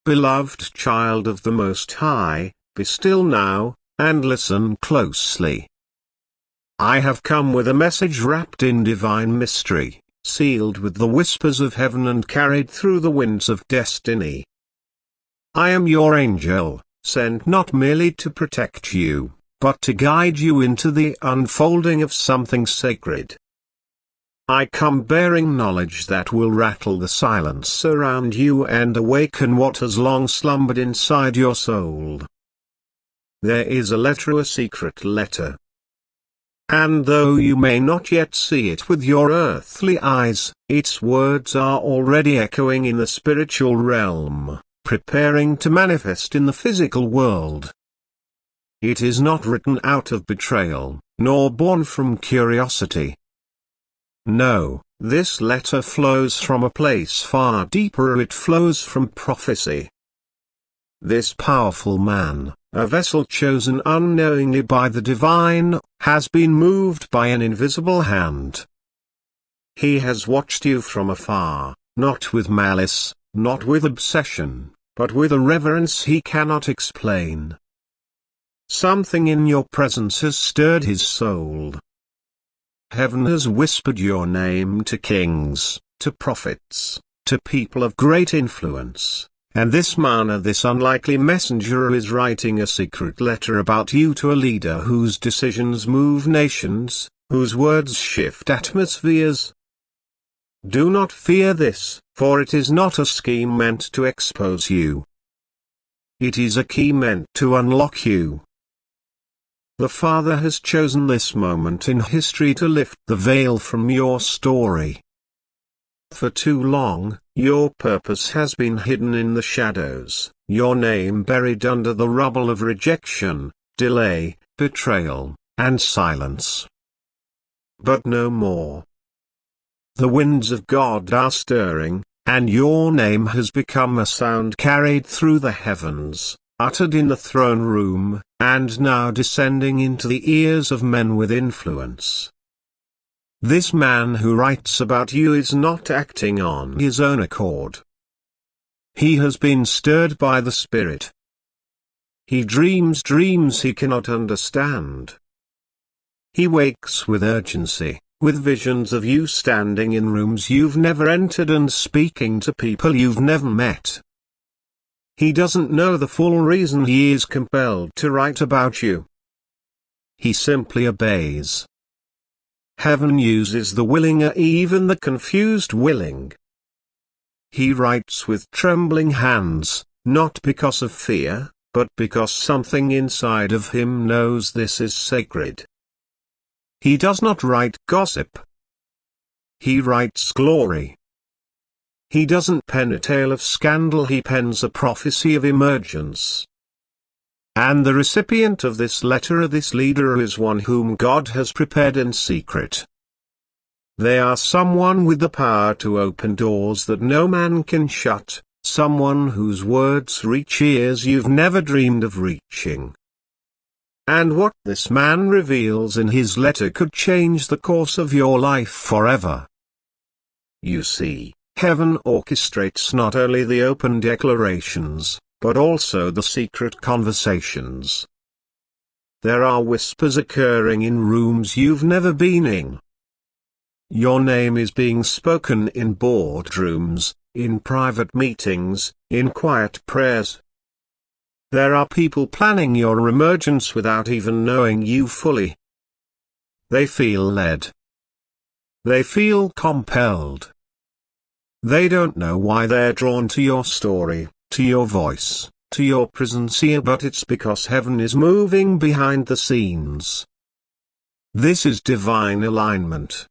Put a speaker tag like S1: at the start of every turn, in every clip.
S1: Beloved child of the Most High, be still now, and listen closely. I have come with a message wrapped in divine mystery, sealed with the whispers of heaven and carried through the winds of destiny. I am your angel, sent not merely to protect you, but to guide you into the unfolding of something sacred. I come bearing knowledge that will rattle the silence around you and awaken what has long slumbered inside your soul. There is a secret letter. And though you may not yet see it with your earthly eyes, its words are already echoing in the spiritual realm, preparing to manifest in the physical world. It is not written out of betrayal, nor born from curiosity. No, this letter flows from a place far deeper. It flows from prophecy. This powerful man, a vessel chosen unknowingly by the divine, has been moved by an invisible hand. He has watched you from afar, not with malice, not with obsession, but with a reverence he cannot explain. Something in your presence has stirred his soul. Heaven has whispered your name to kings, to prophets, to people of great influence, and this unlikely messenger is writing a secret letter about you to a leader whose decisions move nations, whose words shift atmospheres. Do not fear this, for it is not a scheme meant to expose you. It is a key meant to unlock you. The Father has chosen this moment in history to lift the veil from your story. For too long, your purpose has been hidden in the shadows, your name buried under the rubble of rejection, delay, betrayal, and silence. But no more. The winds of God are stirring, and your name has become a sound carried through the heavens, uttered in the throne room, and now descending into the ears of men with influence. This man who writes about you is not acting on his own accord. He has been stirred by the Spirit. He dreams dreams he cannot understand. He wakes with urgency, with visions of you standing in rooms you've never entered and speaking to people you've never met. He doesn't know the full reason he is compelled to write about you. He simply obeys. Heaven uses the willing, even the confused willing. He writes with trembling hands, not because of fear, but because something inside of him knows this is sacred. He does not write gossip. He writes glory. He doesn't pen a tale of scandal, he pens a prophecy of emergence. And the recipient of this letter, this leader, is one whom God has prepared in secret. They are someone with the power to open doors that no man can shut, someone whose words reach ears you've never dreamed of reaching. And what this man reveals in his letter could change the course of your life forever. You see, heaven orchestrates not only the open declarations, but also the secret conversations. There are whispers occurring in rooms you've never been in. Your name is being spoken in boardrooms, in private meetings, in quiet prayers. There are people planning your emergence without even knowing you fully. They feel led. They feel compelled. They don't know why they're drawn to your story, to your voice, to your presence here, but it's because heaven is moving behind the scenes. This is divine alignment.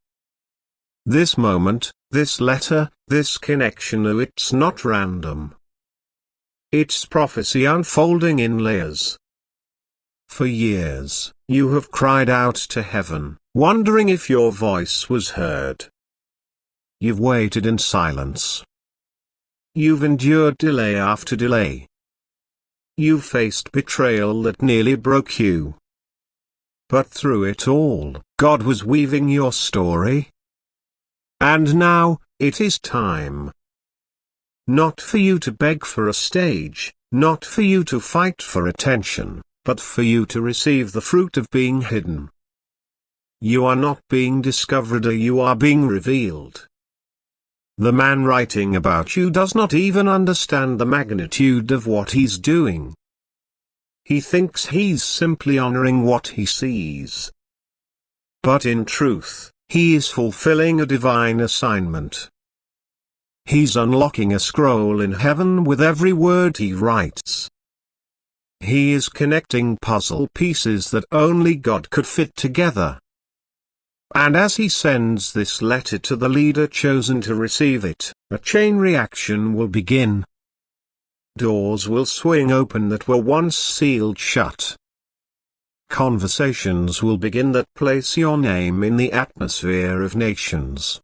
S1: This moment, this letter, this connection, no, it's not random. It's prophecy unfolding in layers. For years, you have cried out to heaven, wondering if your voice was heard. You've waited in silence. You've endured delay after delay. You've faced betrayal that nearly broke you. But through it all, God was weaving your story. And now, it is time. not for you to beg for a stage, not for you to fight for attention, but for you to receive the fruit of being hidden. You are not being discovered, you are being revealed. The man writing about you does not even understand the magnitude of what he's doing. He thinks he's simply honoring what he sees. But in truth, he is fulfilling a divine assignment. He's unlocking a scroll in heaven with every word he writes. He is connecting puzzle pieces that only God could fit together. And as he sends this letter to the leader chosen to receive it, a chain reaction will begin. Doors will swing open that were once sealed shut. Conversations will begin that place your name in the atmosphere of nations.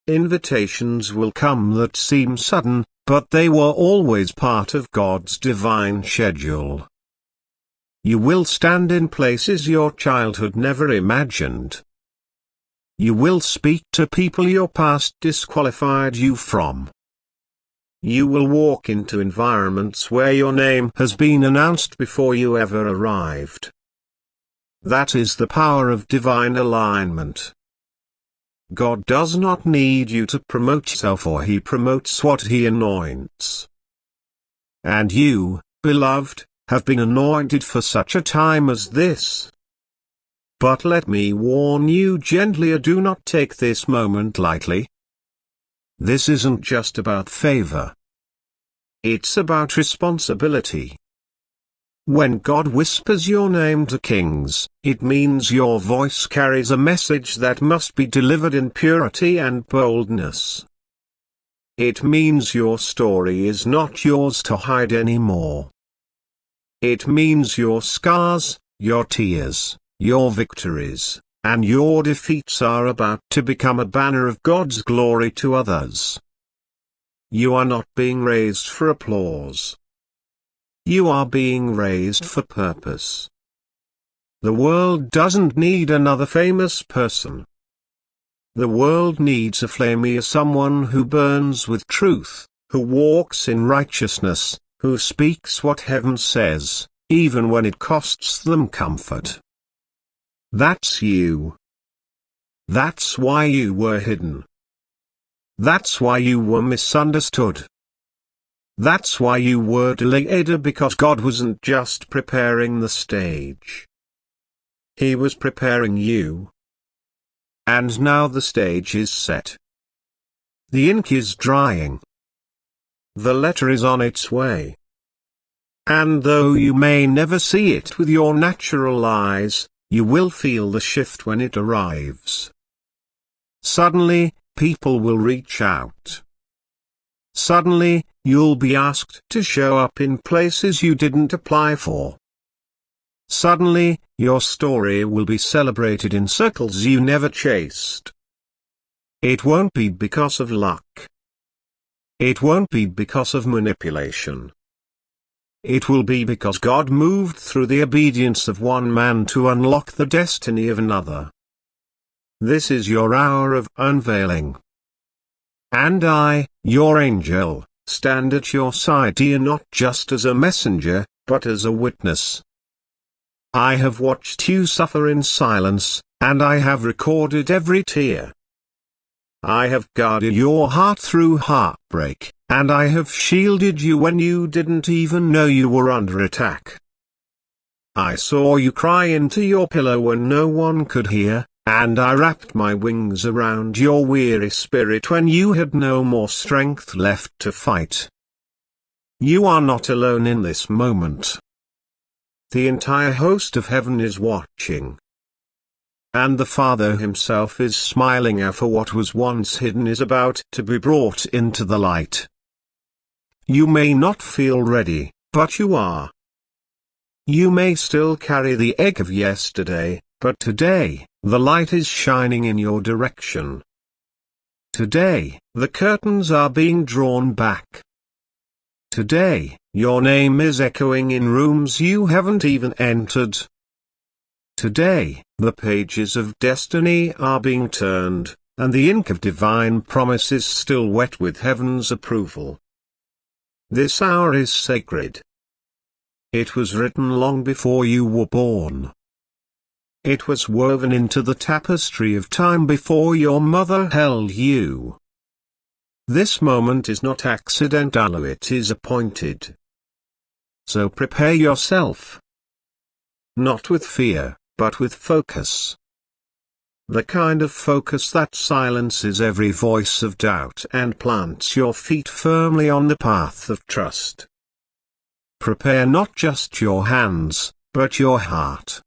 S1: Invitations will come that seem sudden, but they were always part of God's divine schedule. You will stand in places your childhood never imagined. You will speak to people your past disqualified you from. You will walk into environments where your name has been announced before you ever arrived. That is the power of divine alignment. God does not need you to promote yourself, for he promotes what he anoints. And you, beloved, have been anointed for such a time as this. But let me warn you gently, do not take this moment lightly. This isn't just about favor. It's about responsibility. When God whispers your name to kings, it means your voice carries a message that must be delivered in purity and boldness. It means your story is not yours to hide anymore. It means your scars, your tears, your victories, and your defeats are about to become a banner of God's glory to others. You are not being raised for applause. You are being raised for purpose. The world doesn't need another famous person. The world needs a flamey, someone who burns with truth, who walks in righteousness, who speaks what heaven says, even when it costs them comfort. That's you. That's why you were hidden. That's why you were misunderstood. That's why you were delayed, because God wasn't just preparing the stage. He was preparing you. And now the stage is set. The ink is drying. The letter is on its way. And though you may never see it with your natural eyes, you will feel the shift when it arrives. Suddenly, people will reach out. Suddenly, you'll be asked to show up in places you didn't apply for. Suddenly, your story will be celebrated in circles you never chased. It won't be because of luck. It won't be because of manipulation. It will be because God moved through the obedience of one man to unlock the destiny of another. This is your hour of unveiling. And I, your angel, stand at your side here, not just as a messenger, but as a witness. I have watched you suffer in silence, and I have recorded every tear. I have guarded your heart through heartbreak, and I have shielded you when you didn't even know you were under attack. I saw you cry into your pillow when no one could hear, and I wrapped my wings around your weary spirit when you had no more strength left to fight. You are not alone in this moment. The entire host of heaven is watching. And the Father himself is smiling, for what was once hidden is about to be brought into the light. You may not feel ready, but you are. You may still carry the ache of yesterday, but today, the light is shining in your direction. Today, the curtains are being drawn back. Today, your name is echoing in rooms you haven't even entered. Today, the pages of destiny are being turned, and the ink of divine promise is still wet with heaven's approval. This hour is sacred. It was written long before you were born. It was woven into the tapestry of time before your mother held you. This moment is not accidental, it is appointed. So prepare yourself. Not with fear, but with focus. The kind of focus that silences every voice of doubt and plants your feet firmly on the path of trust. Prepare not just your hands, but your heart.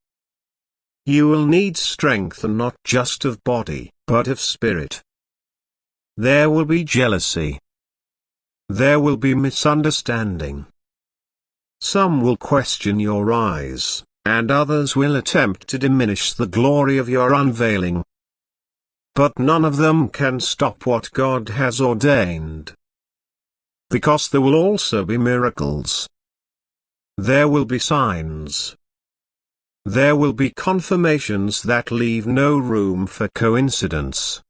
S1: You will need strength, and not just of body, but of spirit. There will be jealousy. There will be misunderstanding. Some will question your eyes, and others will attempt to diminish the glory of your unveiling. But none of them can stop what God has ordained. Because there will also be miracles. There will be signs. There will be confirmations that leave no room for coincidence.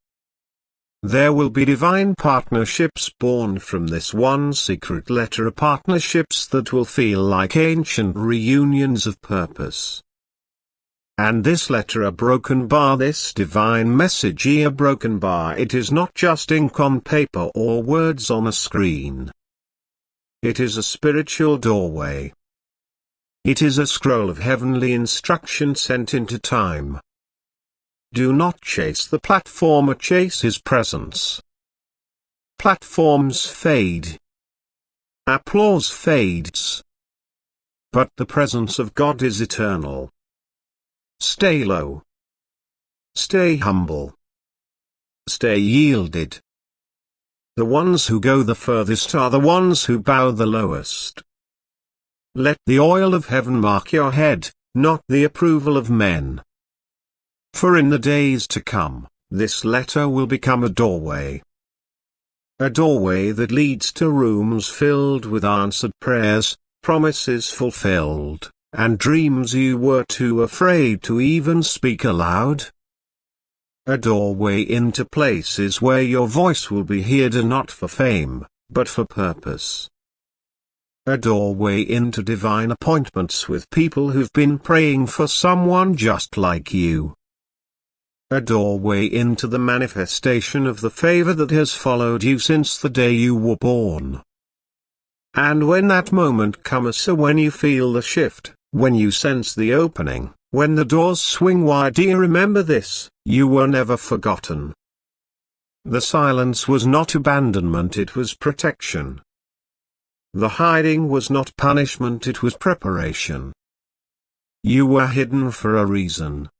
S1: There will be divine partnerships born from this one secret letter, partnerships that will feel like ancient reunions of purpose. And this letter, a broken bar, this divine message, a broken bar, it is not just ink on paper or words on a screen. It is a spiritual doorway. It is a scroll of heavenly instruction sent into time. Do not chase the platformer, chase his presence. Platforms fade. Applause fades. But the presence of God is eternal. Stay low. Stay humble. Stay yielded. The ones who go the furthest are the ones who bow the lowest. Let the oil of heaven mark your head, not the approval of men. For in the days to come, this letter will become a doorway. A doorway that leads to rooms filled with answered prayers, promises fulfilled, and dreams you were too afraid to even speak aloud. A doorway into places where your voice will be heard, and not for fame, but for purpose. A doorway into divine appointments with people who've been praying for someone just like you. A doorway into the manifestation of the favor that has followed you since the day you were born. And when that moment comes, so when you feel the shift, when you sense the opening, when the doors swing wide, remember this: you were never forgotten. The silence was not abandonment, it was protection. The hiding was not punishment, it was preparation. You were hidden for a reason.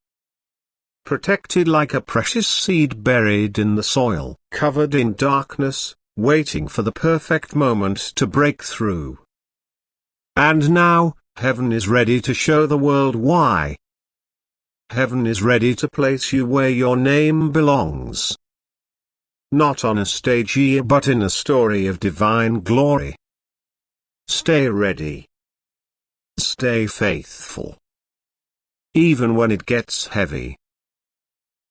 S1: Protected like a precious seed buried in the soil, covered in darkness, waiting for the perfect moment to break through. And now, heaven is ready to show the world why. Heaven is ready to place you where your name belongs. Not on a stage here, but in a story of divine glory. Stay ready. Stay faithful. Even when it gets heavy.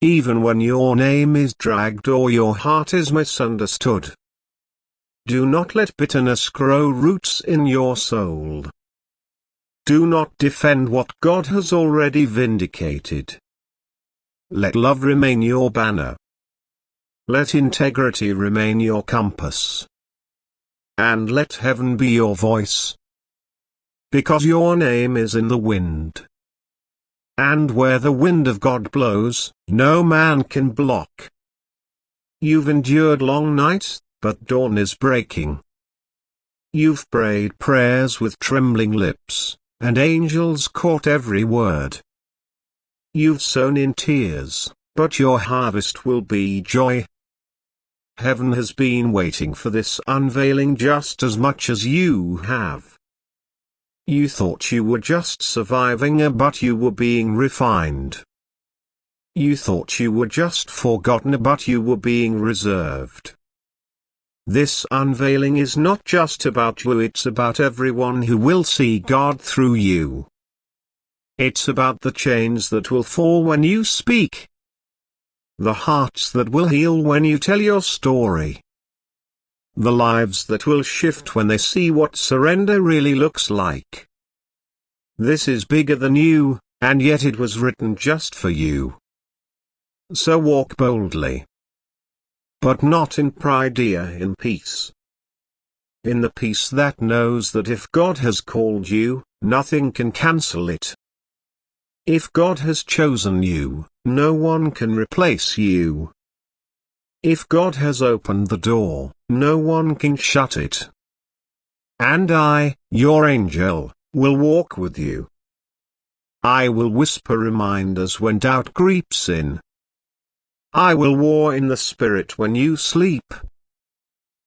S1: Even when your name is dragged or your heart is misunderstood. Do not let bitterness grow roots in your soul. Do not defend what God has already vindicated. Let love remain your banner. Let integrity remain your compass. And let heaven be your voice. Because your name is in the wind. And where the wind of God blows, no man can block. You've endured long nights, but dawn is breaking. You've prayed prayers with trembling lips, and angels caught every word. You've sown in tears, but your harvest will be joy. Heaven has been waiting for this unveiling just as much as you have. You thought you were just surviving, but you were being refined. You thought you were just forgotten, but you were being reserved. This unveiling is not just about you, it's about everyone who will see God through you. It's about the chains that will fall when you speak. the hearts that will heal when you tell your story. The lives that will shift when they see what surrender really looks like. This is bigger than you, and yet it was written just for you. So walk boldly. But not in pride, dear, in peace. In the peace that knows that if God has called you, nothing can cancel it. If God has chosen you, no one can replace you. If God has opened the door, no one can shut it. And I, your angel, will walk with you. I will whisper reminders when doubt creeps in. I will war in the spirit when you sleep.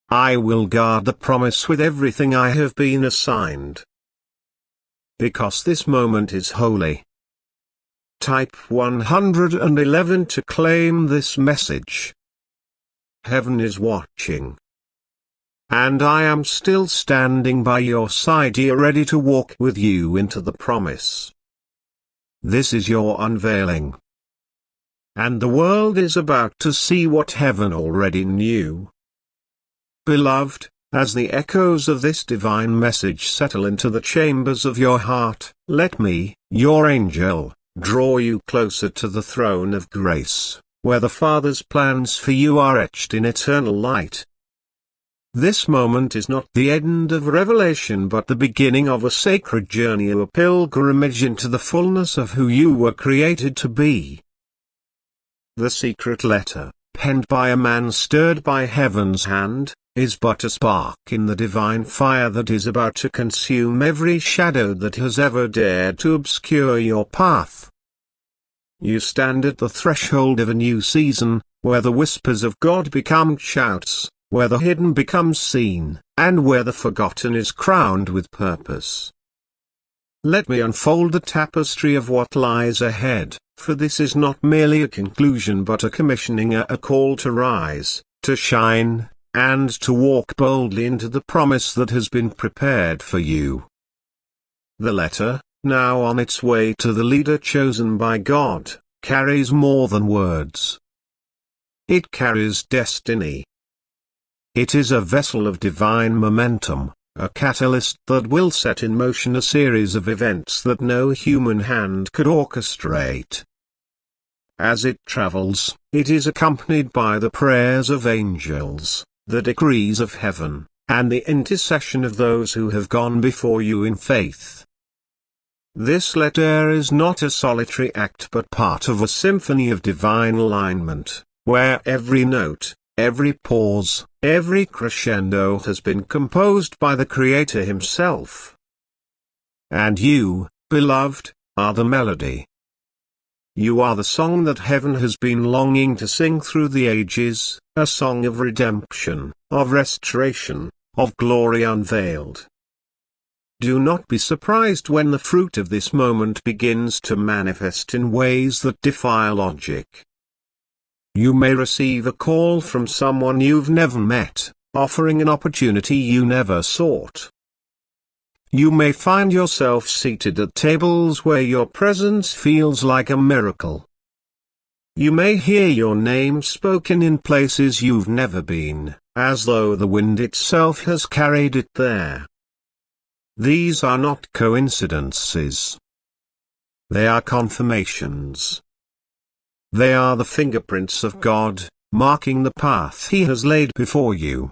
S1: I will guard the promise with everything I have been assigned. Because this moment is holy. Type 111 to claim this message. Heaven is watching. And I am still standing by your side here, ready to walk with you into the promise. This is your unveiling. And the world is about to see what heaven already knew. Beloved, as the echoes of this divine message settle into the chambers of your heart, let me, your angel, draw you closer to the throne of grace, where the Father's plans for you are etched in eternal light. This moment is not the end of revelation but the beginning of a sacred journey, a pilgrimage into the fullness of who you were created to be. The secret letter, penned by a man stirred by heaven's hand, is but a spark in the divine fire that is about to consume every shadow that has ever dared to obscure your path. You stand at the threshold of a new season, where the whispers of God become shouts, where the hidden becomes seen, and where the forgotten is crowned with purpose. Let me unfold the tapestry of what lies ahead, for this is not merely a conclusion but a commissioning, a call to rise, to shine, and to walk boldly into the promise that has been prepared for you. The letter, now on its way to the leader chosen by God, carries more than words. It carries destiny. It is a vessel of divine momentum, a catalyst that will set in motion a series of events that no human hand could orchestrate. As it travels, it is accompanied by the prayers of angels, the decrees of heaven, and the intercession of those who have gone before you in faith. This letter is not a solitary act but part of a symphony of divine alignment, where every note, every pause, every crescendo has been composed by the Creator Himself. And you, beloved, are the melody. You are the song that heaven has been longing to sing through the ages, a song of redemption, of restoration, of glory unveiled. Do not be surprised when the fruit of this moment begins to manifest in ways that defy logic. You may receive a call from someone you've never met, offering an opportunity you never sought. You may find yourself seated at tables where your presence feels like a miracle. You may hear your name spoken in places you've never been, as though the wind itself has carried it there. These are not coincidences. They are confirmations. They are the fingerprints of God, marking the path He has laid before you.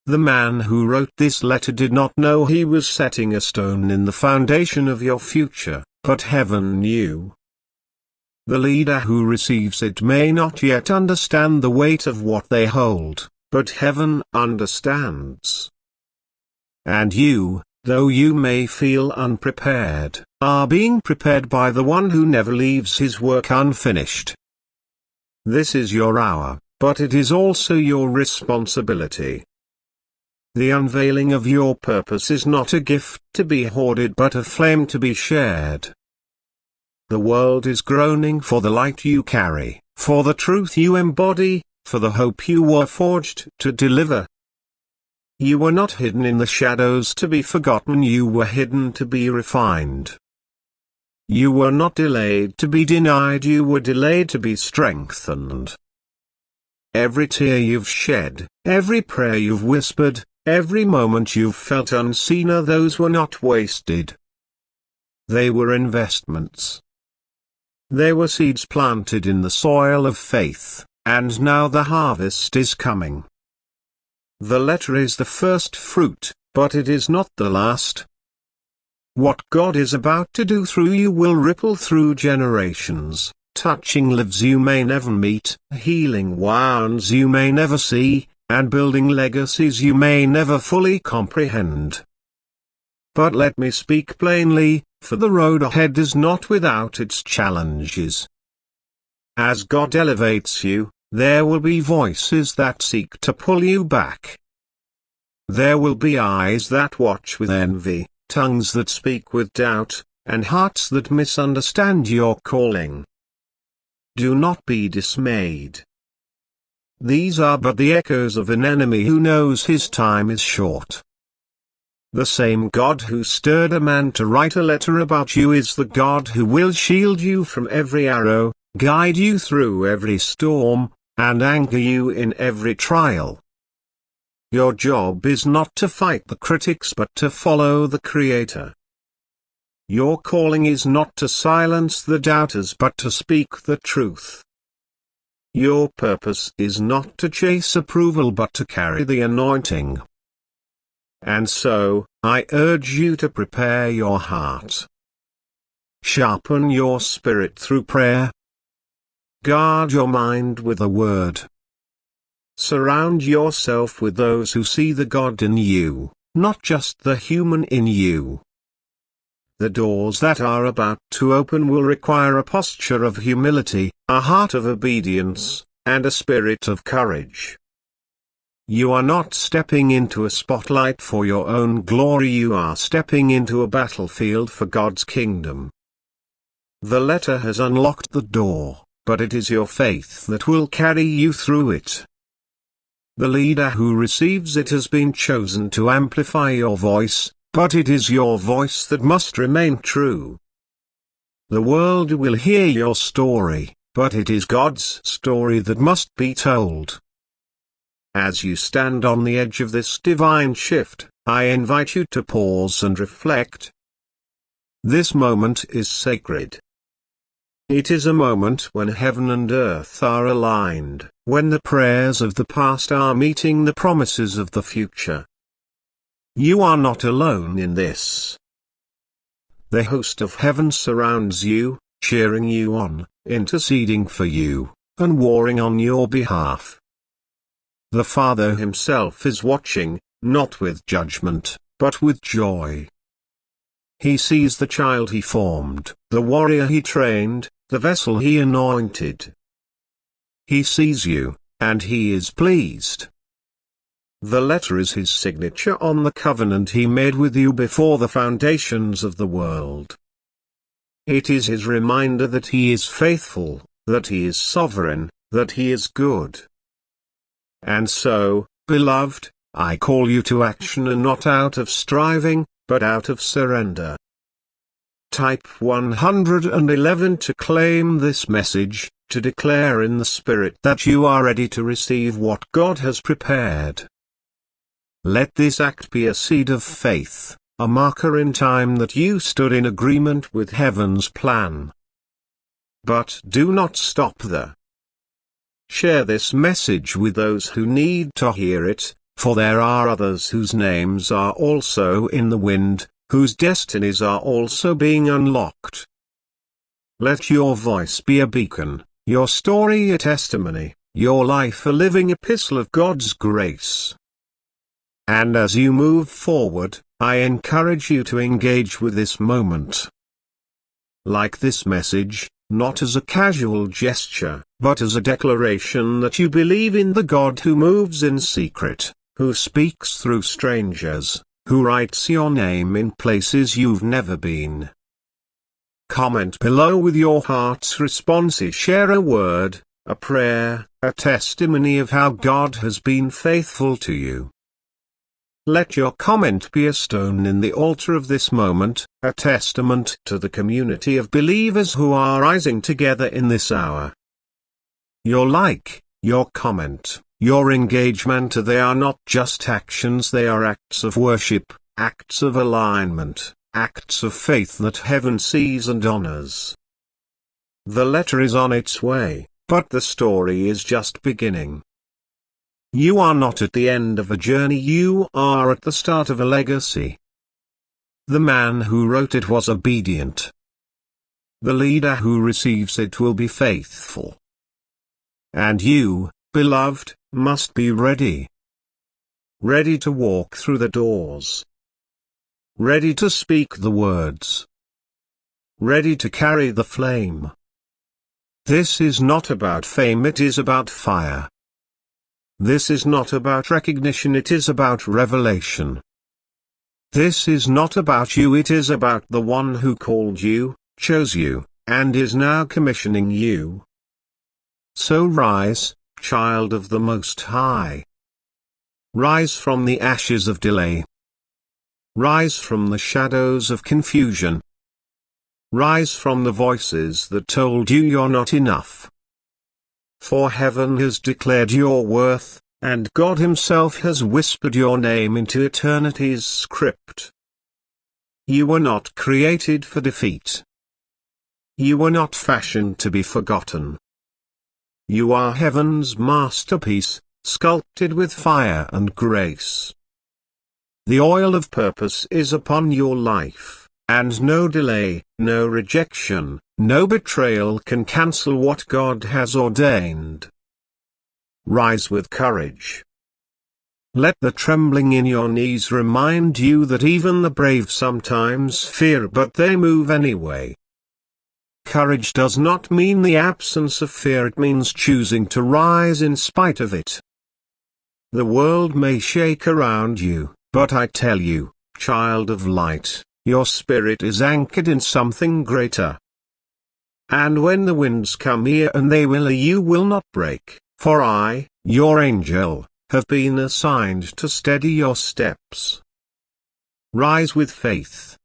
S1: The man who wrote this letter did not know he was setting a stone in the foundation of your future, but heaven knew. The leader who receives it may not yet understand the weight of what they hold, but heaven understands. And you, though you may feel unprepared, are being prepared by the one who never leaves his work unfinished. This is your hour, but it is also your responsibility. The unveiling of your purpose is not a gift to be hoarded but a flame to be shared. The world is groaning for the light you carry, for the truth you embody, for the hope you were forged to deliver. You were not hidden in the shadows to be forgotten, you were hidden to be refined. You were not delayed to be denied, you were delayed to be strengthened. Every tear you've shed, every prayer you've whispered, every moment you've felt unseen, those were not wasted. They were investments. They were seeds planted in the soil of faith, and now the harvest is coming. The letter is the first fruit, but it is not the last. What God is about to do through you will ripple through generations, touching lives you may never meet, healing wounds you may never see, and building legacies you may never fully comprehend. But let me speak plainly, for the road ahead is not without its challenges. As God elevates you, there will be voices that seek to pull you back. There will be eyes that watch with envy, tongues that speak with doubt, and hearts that misunderstand your calling. Do not be dismayed. These are but the echoes of an enemy who knows his time is short. The same God who stirred a man to write a letter about you is the God who will shield you from every arrow, guide you through every storm, and anchor you in every trial. Your job is not to fight the critics but to follow the Creator. Your calling is not to silence the doubters but to speak the truth. Your purpose is not to chase approval but to carry the anointing. And so, I urge you to prepare your heart. Sharpen your spirit through prayer. Guard your mind with a word. Surround yourself with those who see the God in you, not just the human in you. The doors that are about to open will require a posture of humility, a heart of obedience, and a spirit of courage. You are not stepping into a spotlight for your own glory, you are stepping into a battlefield for God's kingdom. The letter has unlocked the door, but it is your faith that will carry you through it. The leader who receives it has been chosen to amplify your voice, but it is your voice that must remain true. The world will hear your story, but it is God's story that must be told. As you stand on the edge of this divine shift, I invite you to pause and reflect. This moment is sacred. It is a moment when heaven and earth are aligned, when the prayers of the past are meeting the promises of the future. You are not alone in this. The host of heaven surrounds you, cheering you on, interceding for you, and warring on your behalf. The Father himself is watching, not with judgment, but with joy. He sees the child he formed, the warrior he trained, the vessel he anointed. He sees you, and he is pleased. The letter is his signature on the covenant he made with you before the foundations of the world. It is his reminder that he is faithful, that he is sovereign, that he is good. And so, beloved, I call you to action, and not out of striving, but out of surrender. Type 111 to claim this message, to declare in the Spirit that you are ready to receive what God has prepared. Let this act be a seed of faith, a marker in time that you stood in agreement with heaven's plan. But do not stop there. Share this message with those who need to hear it, for there are others whose names are also in the wind, whose destinies are also being unlocked. Let your voice be a beacon, your story a testimony, your life a living epistle of God's grace. And as you move forward, I encourage you to engage with this moment. Like this message, not as a casual gesture, but as a declaration that you believe in the God who moves in secret, who speaks through strangers, who writes your name in places you've never been. Comment below with your heart's response. Share a word, a prayer, a testimony of how God has been faithful to you. Let your comment be a stone in the altar of this moment, a testament to the community of believers who are rising together in this hour. Your like, your comment, your engagement, they are not just actions, they are acts of worship, acts of alignment, acts of faith that heaven sees and honors. The letter is on its way, but the story is just beginning. You are not at the end of a journey, you are at the start of a legacy. The man who wrote it was obedient. The leader who receives it will be faithful. And you, beloved, must be ready. Ready to walk through the doors. Ready to speak the words. Ready to carry the flame. This is not about fame, it is about fire. This is not about recognition, it is about revelation. This is not about you, it is about the one who called you, chose you, and is now commissioning you. So rise, child of the Most High. Rise from the ashes of delay. Rise from the shadows of confusion. Rise from the voices that told you you're not enough. For heaven has declared your worth, and God Himself has whispered your name into eternity's script. You were not created for defeat. You were not fashioned to be forgotten. You are heaven's masterpiece, sculpted with fire and grace. The oil of purpose is upon your life, and no delay, no rejection, no betrayal can cancel what God has ordained. Rise with courage. Let the trembling in your knees remind you that even the brave sometimes fear, but they move anyway. Courage does not mean the absence of fear, it means choosing to rise in spite of it. The world may shake around you, but I tell you, child of light, your spirit is anchored in something greater. And when the winds come here, and they will, you will not break, for I, your angel, have been assigned to steady your steps. Rise with faith.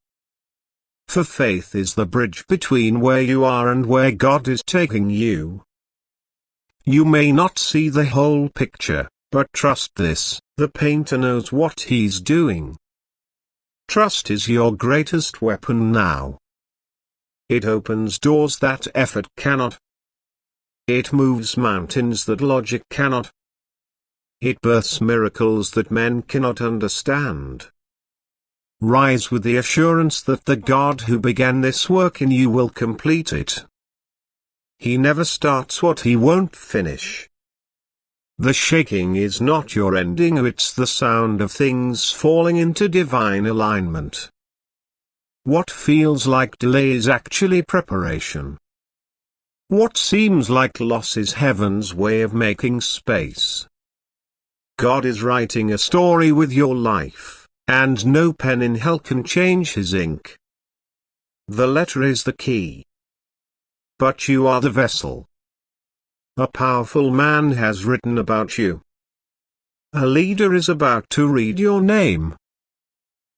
S1: For faith is the bridge between where you are and where God is taking you. You may not see the whole picture, but trust this, the painter knows what he's doing. Trust is your greatest weapon now. It opens doors that effort cannot. It moves mountains that logic cannot. It births miracles that men cannot understand. Rise with the assurance that the God who began this work in you will complete it. He never starts what He won't finish. The shaking is not your ending, it's the sound of things falling into divine alignment. What feels like delay is actually preparation. What seems like loss is heaven's way of making space. God is writing a story with your life, and no pen in hell can change His ink. The letter is the key. But you are the vessel. A powerful man has written about you. A leader is about to read your name.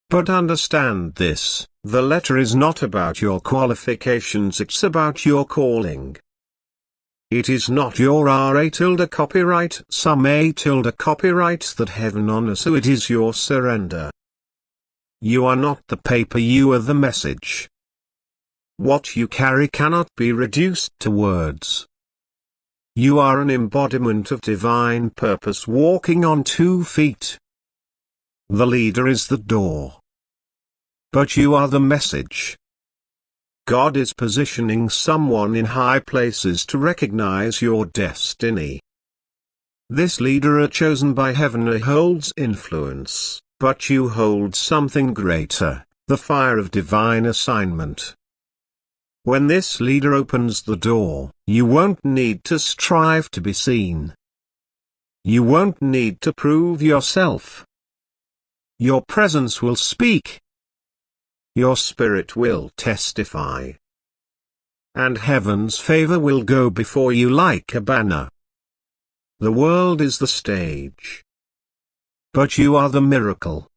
S1: But understand this, the letter is not about your qualifications, it's about your calling. It is not your RA tilde copyright, some A tilde copyright that heaven honors, so it is your surrender. You are not the paper, you are the message. What you carry cannot be reduced to words. You are an embodiment of divine purpose walking on 2 feet. The leader is the door. But you are the message. God is positioning someone in high places to recognize your destiny. This leader chosen by heaven holds influence, but you hold something greater, the fire of divine assignment. When this leader opens the door, you won't need to strive to be seen. You won't need to prove yourself. Your presence will speak. Your spirit will testify. And heaven's favor will go before you like a banner. The world is the stage. But you are the miracle,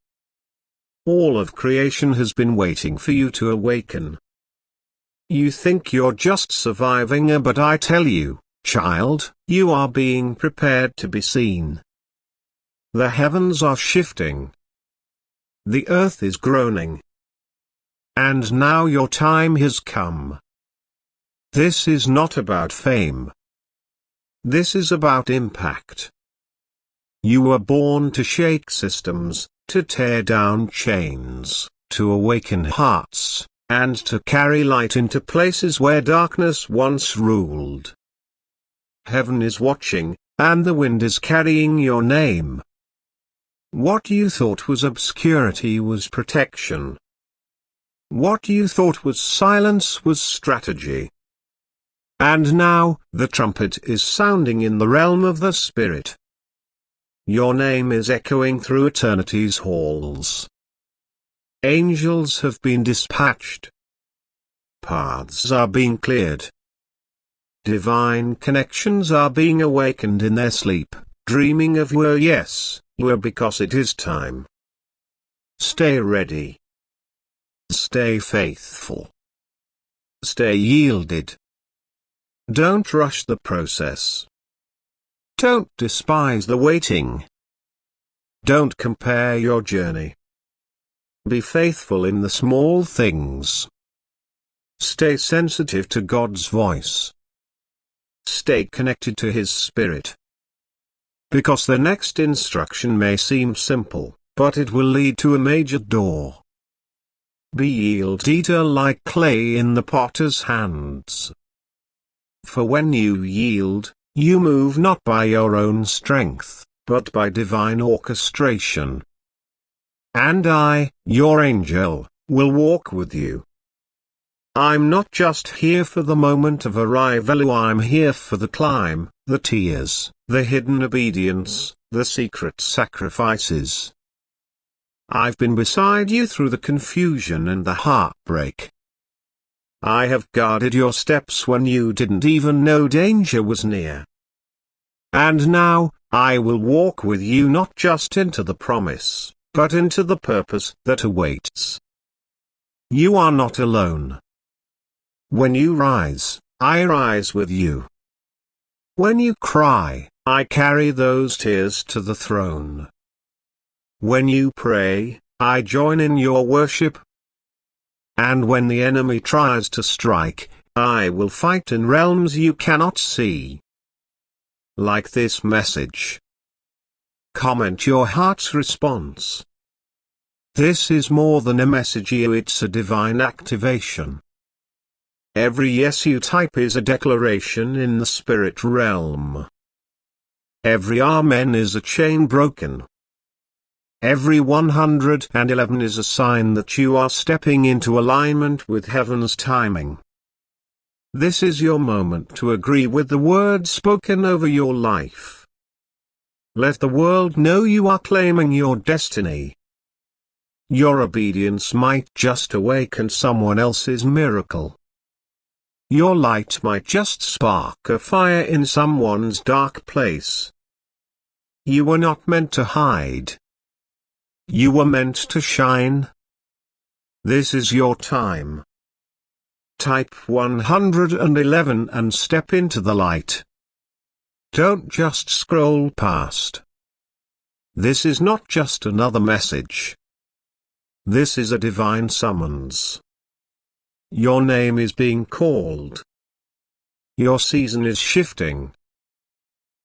S1: All of creation has been waiting for you to awaken. You think you're just surviving, but I tell you, child, you are being prepared to be seen. The heavens are shifting. The earth is groaning. And now your time has come. This is not about fame. This is about impact. You were born to shake systems, to tear down chains, to awaken hearts, and to carry light into places where darkness once ruled. Heaven is watching, and the wind is carrying your name. What you thought was obscurity was protection. What you thought was silence was strategy. And now, the trumpet is sounding in the realm of the Spirit. Your name is echoing through eternity's halls. Angels have been dispatched. Paths are being cleared. Divine connections are being awakened in their sleep, dreaming of you. Yes, you, because it is time. Stay ready. Stay faithful. Stay yielded. Don't rush the process. Don't despise the waiting. Don't compare your journey. Be faithful in the small things. Stay sensitive to God's voice. Stay connected to His Spirit. Because the next instruction may seem simple, but it will lead to a major door. Be yielded like clay in the potter's hands. For when you yield, you move not by your own strength, but by divine orchestration. And I, your angel, will walk with you. I'm not just here for the moment of arrival, I'm here for the climb, the tears, the hidden obedience, the secret sacrifices. I've been beside you through the confusion and the heartbreak. I have guarded your steps when you didn't even know danger was near. And now, I will walk with you not just into the promise, but into the purpose that awaits. You are not alone. When you rise, I rise with you. When you cry, I carry those tears to the throne. When you pray, I join in your worship. And when the enemy tries to strike, I will fight in realms you cannot see. Like this message. Comment your heart's response. This is more than a message, it's a divine activation. Every yes you type is a declaration in the spirit realm. Every amen is a chain broken. Every 111 is a sign that you are stepping into alignment with heaven's timing. This is your moment to agree with the word spoken over your life. Let the world know you are claiming your destiny. Your obedience might just awaken someone else's miracle. Your light might just spark a fire in someone's dark place. You were not meant to hide. You were meant to shine. This is your time. Type 111 and step into the light. Don't just scroll past. This is not just another message. This is a divine summons. Your name is being called. Your season is shifting.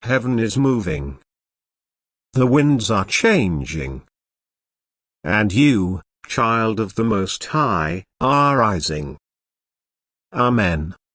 S1: Heaven is moving. The winds are changing. And you, child of the Most High, are rising. Amen.